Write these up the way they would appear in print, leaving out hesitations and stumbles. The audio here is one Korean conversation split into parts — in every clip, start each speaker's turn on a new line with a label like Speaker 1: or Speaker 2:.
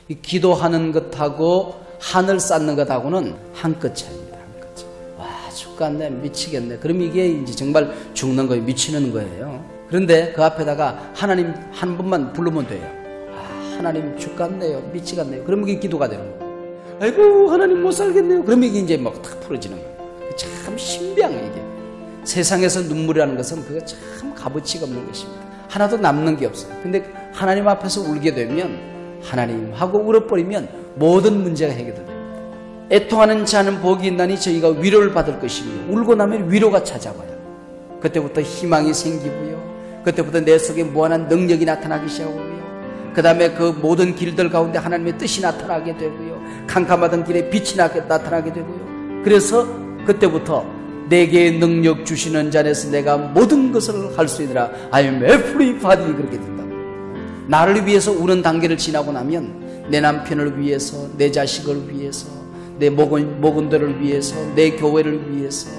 Speaker 1: 이 기도하는 것하고 하늘 쌓는 것하고는 한 끗 차이입니다. 한 끗 차이. 와, 죽겠네, 미치겠네. 그럼 이게 이제 정말 죽는 거예요. 미치는 거예요. 그런데 그 앞에다가 하나님 한 번만 부르면 돼요. 아, 하나님 죽겠네요, 미치겠네요. 그러면 이게 기도가 되는 거예요. 아이고, 하나님 못 살겠네요. 그러면 이게 이제 막 탁 풀어지는 거예요. 참 신비한 이게. 세상에서 눈물이라는 것은 그거 참 값어치가 없는 것입니다. 하나도 남는 게 없어요. 근데 하나님 앞에서 울게 되면, 하나님 하고 울어버리면 모든 문제가 해결됩니다. 애통하는 자는 복이 있나니 저희가 위로를 받을 것이며, 울고 나면 위로가 찾아와요. 그때부터 희망이 생기고요. 그때부터 내 속에 무한한 능력이 나타나기 시작하고요. 그 다음에 그 모든 길들 가운데 하나님의 뜻이 나타나게 되고요. 캄캄하던 길에 빛이 나타나게 되고요. 그래서 그때부터 내게 능력 주시는 자 안에서 내가 모든 것을 할 수 있느라 I am every body 그렇게 된다. 나를 위해서 우는 단계를 지나고 나면 내 남편을 위해서, 내 자식을 위해서, 내 목원들을 위해서, 내 교회를 위해서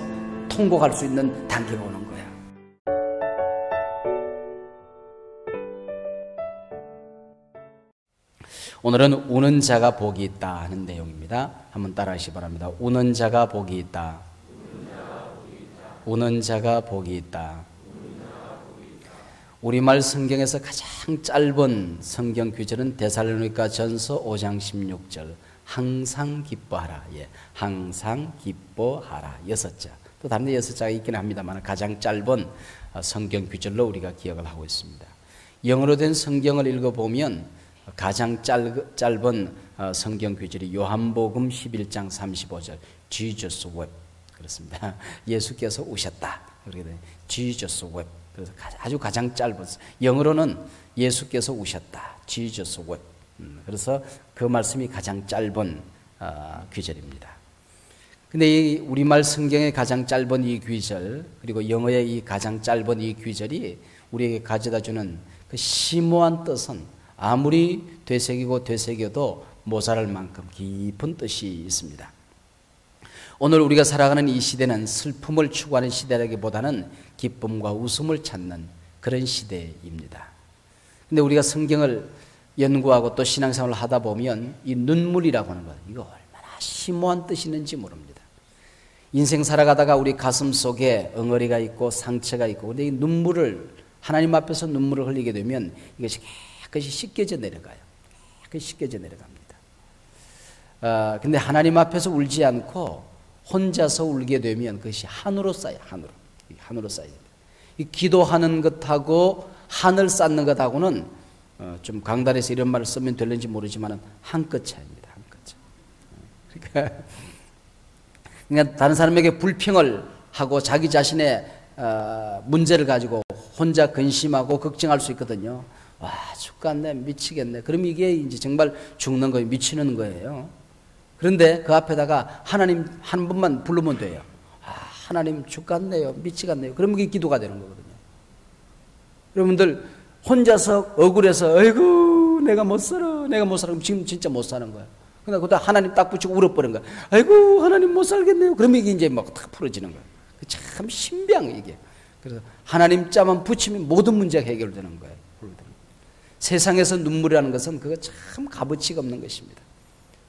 Speaker 1: 통곡할 수 있는 단계가 오는 거야. 오늘은 우는 자가 복이 있다 하는 내용입니다. 한번 따라하시기 바랍니다. 우는 자가 복이 있다. 우는 자가 복이 있다. 우리말 성경에서 가장 짧은 성경 구절은 데살로니가 전서 5장 16절. 항상 기뻐하라. 예, 항상 기뻐하라. 6자. 또 다른 데 6자가 있긴 합니다만 가장 짧은 성경 구절로 우리가 기억을 하고 있습니다. 영어로 된 성경을 읽어보면 가장 짧은 성경 구절이 요한복음 11장 35절. Jesus wept. 그렇습니다. 예수께서 우셨다. 그렇게 돼요. Jesus wept. 그래서 아주 가장 짧은, 영어로는 예수께서 우셨다. Jesus wept. 그래서 그 말씀이 가장 짧은 구절입니다. 근데 이 우리말 성경의 가장 짧은 이 구절, 그리고 영어의 이 가장 짧은 이 구절이 우리에게 가져다 주는 그 심오한 뜻은 아무리 되새겨도 모자랄 만큼 깊은 뜻이 있습니다. 오늘 우리가 살아가는 이 시대는 슬픔을 추구하는 시대라기보다는 기쁨과 웃음을 찾는 그런 시대입니다. 근데 우리가 성경을 연구하고 또 신앙생활을 하다 보면 이 눈물이라고 하는 것, 이거 얼마나 심오한 뜻이 있는지 모릅니다. 인생 살아가다가 우리 가슴 속에 엉어리가 있고 상처가 있고, 근데 이 눈물을, 하나님 앞에서 눈물을 흘리게 되면 이것이 깨끗이 씻겨져 내려가요. 깨끗이 씻겨져 내려갑니다. 근데 하나님 앞에서 울지 않고 혼자서 울게 되면 그것이 한으로 쌓여요. 한으로 쌓여요. 이 기도하는 것하고 하늘 쌓는 것하고는 좀 강단에서 이런 말을 쓰면 될는지 모르지만 한 끗 차이입니다. 한 끗 차이. 그러니까 다른 사람에게 불평을 하고 자기 자신의 문제를 가지고 혼자 근심하고 걱정할 수 있거든요. 와, 죽겠네, 미치겠네. 그럼 이게 이제 정말 죽는 거예요. 미치는 거예요. 그런데 그 앞에다가 하나님 한 번만 부르면 돼요. 아, 하나님 죽겠네요, 미치겠네요. 그러면 이게 기도가 되는 거거든요. 여러분들 혼자서 억울해서 아이고 내가 못 살아, 그럼 지금 진짜 못 사는 거야. 그러다 그러다 하나님 딱 붙이고 울어버린 거야. 아이고 하나님 못 살겠네요. 그러면 이게 이제 막 탁 풀어지는 거야. 참 신비한 이게. 그래서 하나님 자만 붙이면 모든 문제가 해결되는 거예요. 세상에서 눈물이라는 것은 그거 참 값어치가 없는 것입니다.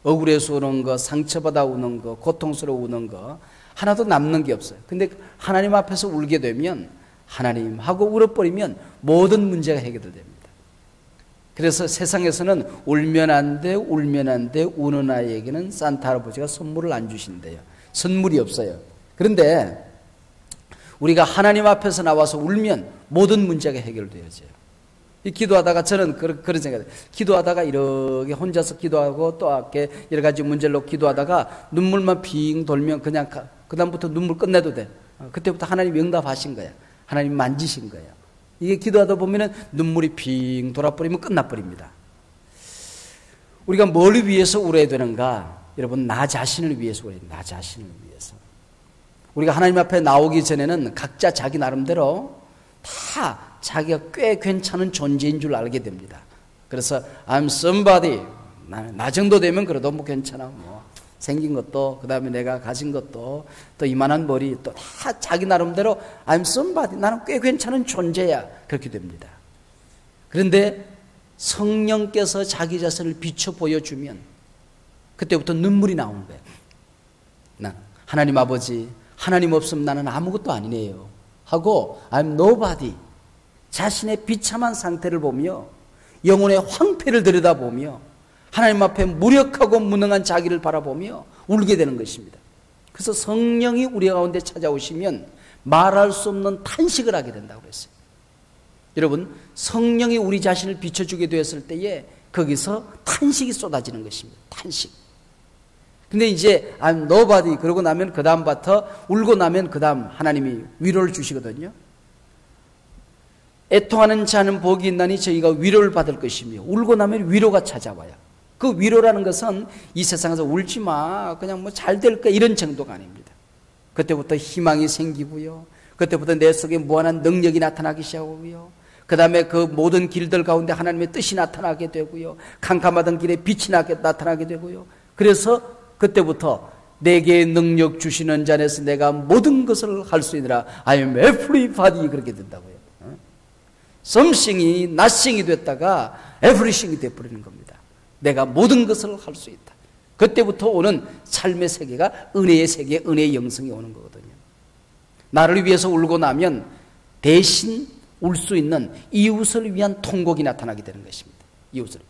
Speaker 1: 억울해서 우는 거, 상처받아 우는 거, 고통스러워 우는 거 하나도 남는 게 없어요. 근데 하나님 앞에서 울게 되면, 하나님 하고 울어버리면 모든 문제가 해결됩니다. 그래서 세상에서는 울면 안 돼, 울면 안 돼, 우는 아이에게는 산타 할아버지가 선물을 안 주신대요. 선물이 없어요. 그런데 우리가 하나님 앞에서 나와서 울면 모든 문제가 해결되어져요. 이 기도하다가 저는 그런 생각을 해요. 기도하다가 이렇게 혼자서 기도하고 또 이렇게 여러 가지 문제로 기도하다가 눈물만 빙 돌면 그냥 그다음부터 눈물 끝내도 돼. 그때부터 하나님 응답하신 거야. 하나님 만지신 거예요. 이게 기도하다 보면은 눈물이 빙 돌아버리면 끝나버립니다. 우리가 뭘 위해서 울어야 되는가? 여러분, 나 자신을 위해서 울어야 돼요. 나 자신을 위해서. 우리가 하나님 앞에 나오기 전에는 각자 자기 나름대로 다 자기가 꽤 괜찮은 존재인 줄 알게 됩니다. 그래서 I'm somebody. 나 정도 되면 그래도 뭐 괜찮아. 뭐 생긴 것도, 그 다음에 내가 가진 것도, 또 이만한 머리, 또 다 자기 나름대로 I'm somebody. 나는 꽤 괜찮은 존재야. 그렇게 됩니다. 그런데 성령께서 자기 자신을 비춰 보여주면 그때부터 눈물이 나오는 거예요. 하나님 아버지, 하나님 없으면 나는 아무것도 아니네요 하고 I'm nobody, 자신의 비참한 상태를 보며 영혼의 황폐를 들여다보며 하나님 앞에 무력하고 무능한 자기를 바라보며 울게 되는 것입니다. 그래서 성령이 우리 가운데 찾아오시면 말할 수 없는 탄식을 하게 된다고 그랬어요. 여러분, 성령이 우리 자신을 비춰주게 되었을 때에 거기서 탄식이 쏟아지는 것입니다. 탄식. 근데 이제 I'm nobody 그러고 나면 그 다음부터 울고 나면 그 다음 하나님이 위로를 주시거든요. 애통하는 자는 복이 있나니 저희가 위로를 받을 것이며, 울고 나면 위로가 찾아와요. 그 위로라는 것은 이 세상에서 울지 마, 그냥 뭐 잘 될 거야, 이런 정도가 아닙니다. 그때부터 희망이 생기고요. 그때부터 내 속에 무한한 능력이 나타나기 시작하고요. 그 다음에 그 모든 길들 가운데 하나님의 뜻이 나타나게 되고요. 캄캄하던 길에 빛이 나타나게 되고요. 그래서 그때부터 내게 능력 주시는 자 안에서 내가 모든 것을 할 수 있느라 I am everybody 그렇게 된다고요. something이 nothing이 됐다가 everything이 되어버리는 겁니다. 내가 모든 것을 할 수 있다. 그때부터 오는 삶의 세계가 은혜의 세계, 은혜의 영성이 오는 거거든요. 나를 위해서 울고 나면 대신 울 수 있는 이웃을 위한 통곡이 나타나게 되는 것입니다. 이웃을.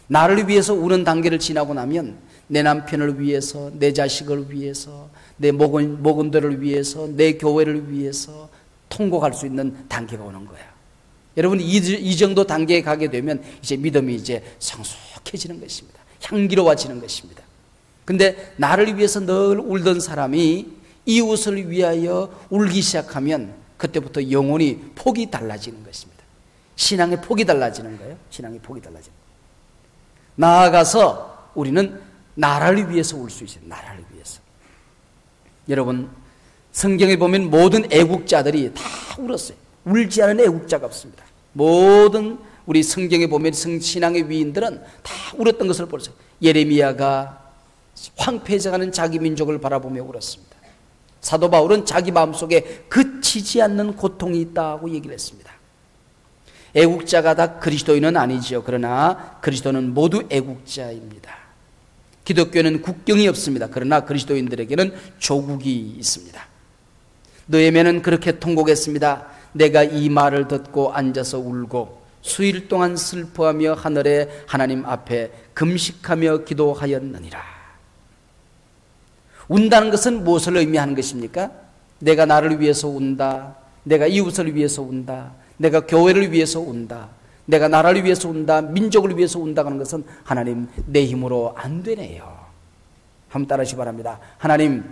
Speaker 1: 나를 위해서 우는 단계를 지나고 나면 내 남편을 위해서, 내 자식을 위해서, 내 목원들을 위해서, 내 교회를 위해서 통곡할 수 있는 단계가 오는 거야. 여러분, 이 정도 단계에 가게 되면 이제 믿음이 이제 성숙해지는 것입니다. 향기로워지는 것입니다. 근데 나를 위해서 늘 울던 사람이 이웃을 위하여 울기 시작하면 그때부터 영혼이 폭이 달라지는 것입니다. 신앙의 폭이 달라지는 거예요. 신앙의 폭이 달라지는 거예요. 나아가서 우리는 나라를 위해서 울 수 있어요. 나라를 위해서. 여러분, 성경에 보면 모든 애국자들이 다 울었어요. 울지 않은 애국자가 없습니다. 모든 우리 성경에 보면 신앙의 위인들은 다 울었던 것을 보세요. 예레미야가 황폐해져가는 자기 민족을 바라보며 울었습니다. 사도 바울은 자기 마음속에 그치지 않는 고통이 있다고 얘기를 했습니다. 애국자가 다 그리스도인은 아니죠. 그러나 그리스도는 모두 애국자입니다. 기독교는 국경이 없습니다. 그러나 그리스도인들에게는 조국이 있습니다. 느헤미야는 그렇게 통곡했습니다. 내가 이 말을 듣고 앉아서 울고 수일 동안 슬퍼하며 하늘의 하나님 앞에 금식하며 기도하였느니라. 운다는 것은 무엇을 의미하는 것입니까? 내가 나를 위해서 운다. 내가 이웃을 위해서 운다. 내가 교회를 위해서 운다. 내가 나라를 위해서 운다. 민족을 위해서 운다는 것은 하나님, 내 힘으로 안 되네요. 한번 따라하시기 바랍니다. 하나님,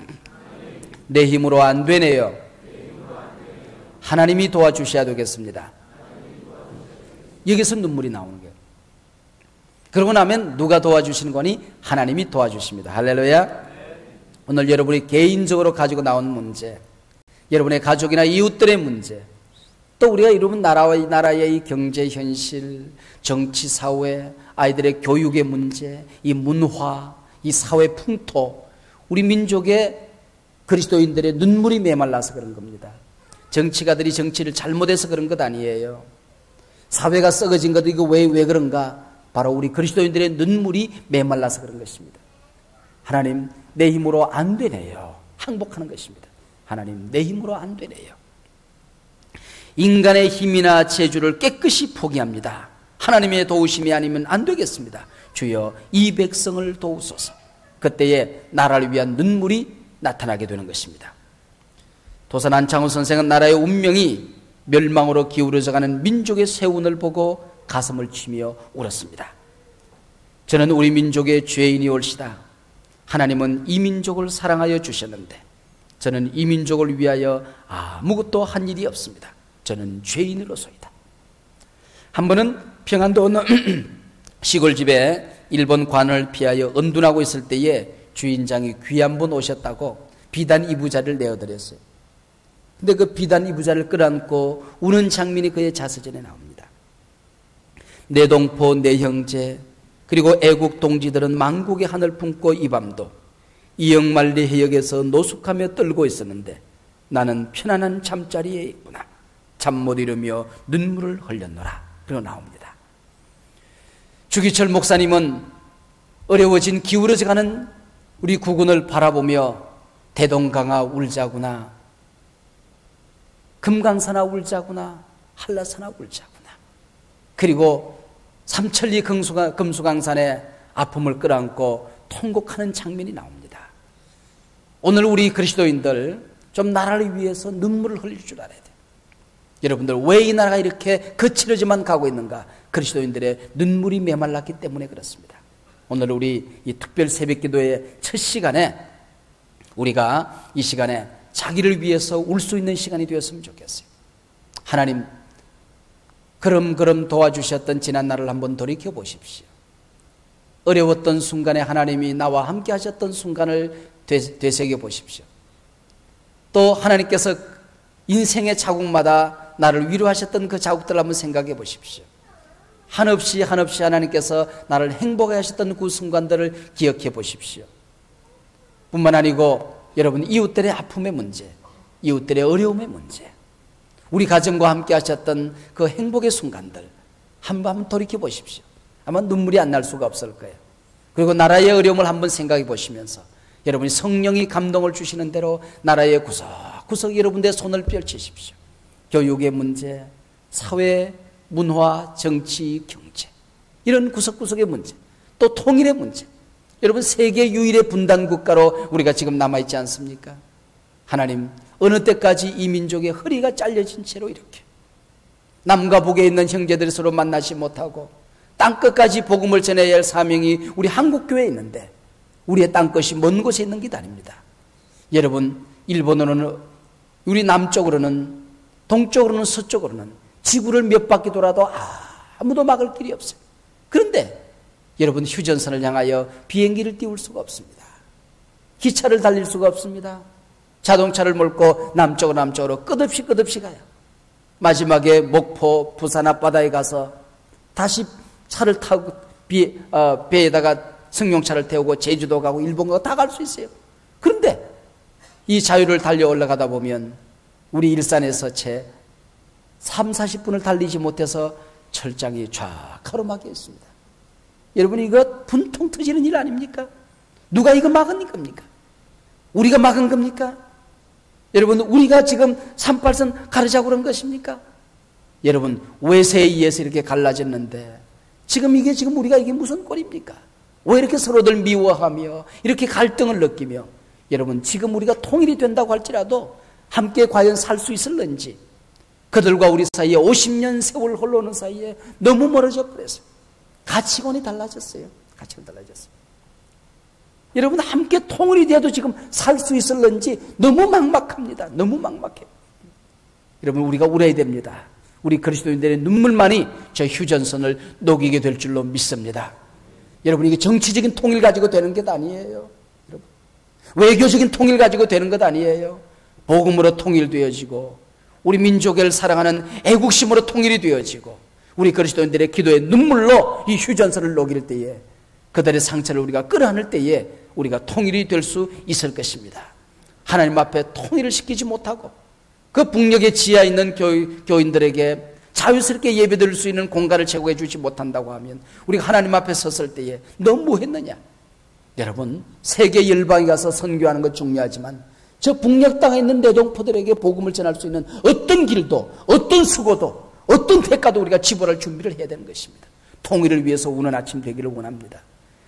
Speaker 1: 내 힘으로 안 되네요. 하나님이 도와주셔야 되겠습니다. 여기서 눈물이 나오는 거예요. 그러고 나면 누가 도와주시는 거니? 하나님이 도와주십니다. 할렐루야. 오늘 여러분이 개인적으로 가지고 나온 문제, 여러분의 가족이나 이웃들의 문제, 또 우리가 여러분 나라의 이 경제 현실, 정치 사회, 아이들의 교육의 문제, 이 문화, 이 사회 풍토, 우리 민족의 그리스도인들의 눈물이 메말라서 그런 겁니다. 정치가들이 정치를 잘못해서 그런 것 아니에요. 사회가 썩어진 것도 이거 왜 그런가? 바로 우리 그리스도인들의 눈물이 메말라서 그런 것입니다. 하나님, 내 힘으로 안 되네요. 항복하는 것입니다. 하나님, 내 힘으로 안 되네요. 인간의 힘이나 재주를 깨끗이 포기합니다. 하나님의 도우심이 아니면 안 되겠습니다. 주여, 이 백성을 도우소서. 그때에 나라를 위한 눈물이 나타나게 되는 것입니다. 도산 안창호 선생은 나라의 운명이 멸망으로 기울어져가는 민족의 세운을 보고 가슴을 치며 울었습니다. 저는 우리 민족의 죄인이 올시다. 하나님은 이 민족을 사랑하여 주셨는데 저는 이 민족을 위하여 아무것도 한 일이 없습니다. 저는 죄인으로소이다. 한 번은 평안도 어느 시골집에 일본 관을 피하여 은둔하고 있을 때에 주인장이 귀한 분 오셨다고 비단 이부자를 내어드렸어요. 근데 그 비단 이부자를 끌어안고 우는 장면이 그의 자서전에 나옵니다. 내 동포, 내 형제, 그리고 애국 동지들은 만국의 하늘 품고 이 밤도 이영만리 해역에서 노숙하며 떨고 있었는데 나는 편안한 잠자리에 있구나. 잠 못 이루며 눈물을 흘렸노라. 그리고 나옵니다. 주기철 목사님은 어려워진 기울어져가는 우리 국군을 바라보며 대동강아 울자구나, 금강산아 울자구나, 한라산아 울자구나, 그리고 삼천리 금수강산의 아픔을 끌어안고 통곡하는 장면이 나옵니다. 오늘 우리 그리스도인들 좀 나라를 위해서 눈물을 흘릴 줄 알아야 돼요. 여러분들, 왜 이 나라가 이렇게 거칠어지만 가고 있는가? 그리스도인들의 눈물이 메말랐기 때문에 그렇습니다. 오늘 우리 이 특별 새벽기도의 첫 시간에 우리가 이 시간에 자기를 위해서 울 수 있는 시간이 되었으면 좋겠어요. 하나님, 그럼 도와주셨던 지난 날을 한번 돌이켜 보십시오. 어려웠던 순간에 하나님이 나와 함께 하셨던 순간을 되새겨 보십시오. 또 하나님께서 인생의 자국마다 나를 위로하셨던 그 자국들을 한번 생각해 보십시오. 한없이 하나님께서 나를 행복하게 하셨던 그 순간들을 기억해 보십시오. 뿐만 아니고 여러분, 이웃들의 아픔의 문제, 이웃들의 어려움의 문제, 우리 가정과 함께 하셨던 그 행복의 순간들 한번 돌이켜 보십시오. 아마 눈물이 안 날 수가 없을 거예요. 그리고 나라의 어려움을 한번 생각해 보시면서 여러분이 성령이 감동을 주시는 대로 나라의 구석구석 여러분들의 손을 펼치십시오. 교육의 문제, 사회, 문화, 정치, 경제, 이런 구석구석의 문제, 또 통일의 문제. 여러분, 세계 유일의 분단 국가로 우리가 지금 남아있지 않습니까? 하나님, 어느 때까지 이 민족의 허리가 잘려진 채로 이렇게 남과 북에 있는 형제들이 서로 만나지 못하고 땅끝까지 복음을 전해야 할 사명이 우리 한국교회에 있는데 우리의 땅끝이 먼 곳에 있는 게 아닙니다. 여러분, 일본으로는, 우리 남쪽으로는, 동쪽으로는, 서쪽으로는 지구를 몇 바퀴 돌아도 아무도 막을 길이 없어요. 그런데 여러분, 휴전선을 향하여 비행기를 띄울 수가 없습니다. 기차를 달릴 수가 없습니다. 자동차를 몰고 남쪽으로 끝없이 가요. 마지막에 목포, 부산 앞바다에 가서 다시 차를 타고 배에다가 승용차를 태우고 제주도 가고 일본 가고 다 갈 수 있어요. 그런데 이 자유를 달려 올라가다 보면 우리 일산에서 채 30-40분을 달리지 못해서 철장이 쫙 가로막혀 있습니다. 여러분, 이거 분통 터지는 일 아닙니까? 누가 이거 막은 겁니까? 우리가 막은 겁니까? 여러분, 우리가 지금 38선 가르자고 그런 것입니까? 여러분, 외세에 의해서 이렇게 갈라졌는데 지금 우리가 이게 무슨 꼴입니까? 왜 이렇게 서로들 미워하며 이렇게 갈등을 느끼며, 여러분, 지금 우리가 통일이 된다고 할지라도 함께 과연 살 수 있을는지, 그들과 우리 사이에 50년 세월 흘러오는 사이에 너무 멀어져 버렸어요. 가치관이 달라졌어요. 여러분, 함께 통일이 돼도 지금 살 수 있을는지 너무 막막합니다. 너무 막막해요. 여러분, 우리가 울어야 됩니다. 우리 그리스도인들의 눈물만이 저 휴전선을 녹이게 될 줄로 믿습니다. 여러분, 이게 정치적인 통일 가지고 되는 게 아니에요. 여러분, 외교적인 통일 가지고 되는 것 아니에요. 복음으로 통일되어지고 우리 민족을 사랑하는 애국심으로 통일이 되어지고 우리 그리스도인들의 기도의 눈물로 이 휴전선을 녹일 때에 그들의 상처를 우리가 끌어안을 때에 우리가 통일이 될 수 있을 것입니다. 하나님 앞에 통일을 시키지 못하고 그 북녘의 지하에 있는 교인들에게 자유스럽게 예배드릴 수 있는 공간을 제공해 주지 못한다고 하면 우리가 하나님 앞에 섰을 때에 너무 뭐 했느냐? 여러분, 세계 열방에 가서 선교하는 것 중요하지만 저 북녘 땅에 있는 내동포들에게 복음을 전할 수 있는 어떤 길도, 어떤 수고도, 어떤 대가도 우리가 지불할 준비를 해야 되는 것입니다. 통일을 위해서 우는 아침 되기를 원합니다.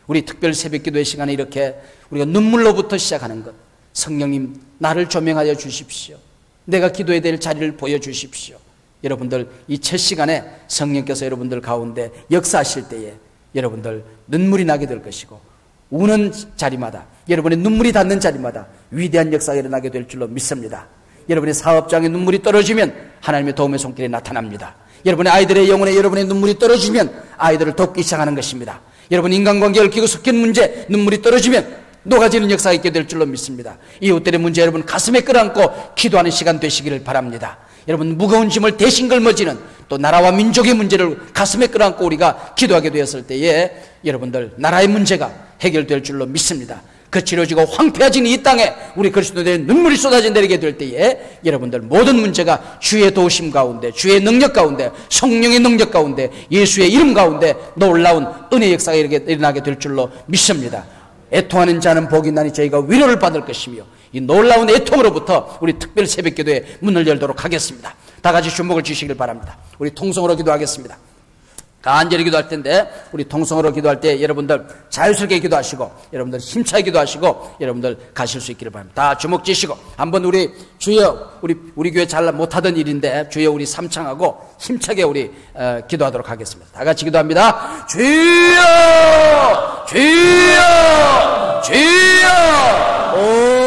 Speaker 1: 우리 특별 새벽기도의 시간에 이렇게 우리가 눈물로부터 시작하는 것, 성령님 나를 조명하여 주십시오. 내가 기도해야 될 자리를 보여주십시오. 여러분들, 이 첫 시간에 성령께서 여러분들 가운데 역사하실 때에 여러분들 눈물이 나게 될 것이고 우는 자리마다, 여러분의 눈물이 닿는 자리마다 위대한 역사가 일어나게 될 줄로 믿습니다. 여러분의 사업장에 눈물이 떨어지면 하나님의 도움의 손길이 나타납니다. 여러분의 아이들의 영혼에 여러분의 눈물이 떨어지면 아이들을 돕기 시작하는 것입니다. 여러분, 인간관계 얽히고 섞인 문제 눈물이 떨어지면 녹아지는 역사가 있게 될 줄로 믿습니다. 이웃들의 문제 여러분 가슴에 끌어안고 기도하는 시간 되시기를 바랍니다. 여러분, 무거운 짐을 대신 걸머지는 또 나라와 민족의 문제를 가슴에 끌어안고 우리가 기도하게 되었을 때에 여러분들 나라의 문제가 해결될 줄로 믿습니다. 거칠어지고 황폐해진 이 땅에 우리 그리스도의 눈물이 쏟아져 내리게 될 때에 여러분들 모든 문제가 주의 도우심 가운데, 주의 능력 가운데, 성령의 능력 가운데, 예수의 이름 가운데 놀라운 은혜 역사가 일어나게 될 줄로 믿습니다. 애통하는 자는 복이 나니 저희가 위로를 받을 것이며, 이 놀라운 애통으로부터 우리 특별 새벽기도에 문을 열도록 하겠습니다. 다 같이 주목을 주시길 바랍니다. 우리 통성으로 기도하겠습니다. 간절히 기도할 텐데 우리 통성으로 기도할 때 여러분들 자유스럽게 기도하시고, 여러분들 힘차게 기도하시고, 여러분들 가실 수 있기를 바랍니다. 다 주목 지시고 한번 우리 주여, 우리 교회 잘 못하던 일인데 주여 우리 삼창하고 힘차게 우리 기도하도록 하겠습니다. 다 같이 기도합니다. 주여, 주여, 주여. 오